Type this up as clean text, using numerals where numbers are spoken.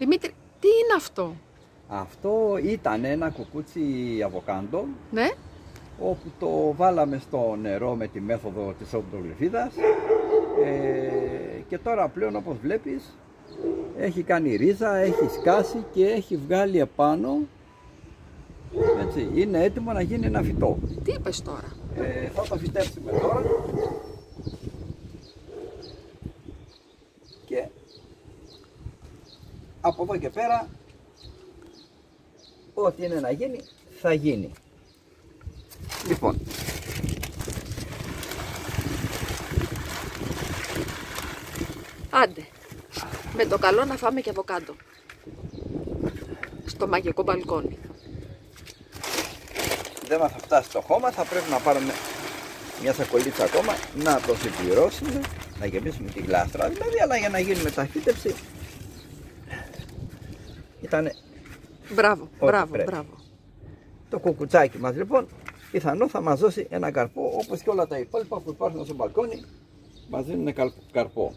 Δημήτρη, τι είναι αυτό? Αυτό ήταν ένα κουκούτσι αβοκάντο, Ναι. όπου το βάλαμε στο νερό με τη μέθοδο της οπτογλυφίδας και τώρα πλέον, όπως βλέπεις, έχει κάνει ρίζα, έχει σκάσει και έχει βγάλει επάνω, έτσι, είναι έτοιμο να γίνει ένα φυτό. Τι είπες τώρα? Θα το φυτέψουμε τώρα και από εδώ και πέρα ό,τι είναι να γίνει θα γίνει. Λοιπόν, Άντε, με το καλό να φάμε και αβοκάντο στο μαγικό μπαλκόνι. δεν μας θα φτάσει το χώμα, θα πρέπει να πάρουμε μια σακολίτσα ακόμα, να το συμπληρώσουμε, να γεμίσουμε τη γλάστρα δηλαδή, αλλά για να γίνει μεταφύτευση ήταν Μπράβο, μπράβο, πρέπει. μπράβο. Το κουκουτσάκι μας λοιπόν πιθανό θα μας δώσει ένα καρπό, όπως και όλα τα υπόλοιπα που υπάρχουν στο μπαλκόνι μας δίνουν καρπό.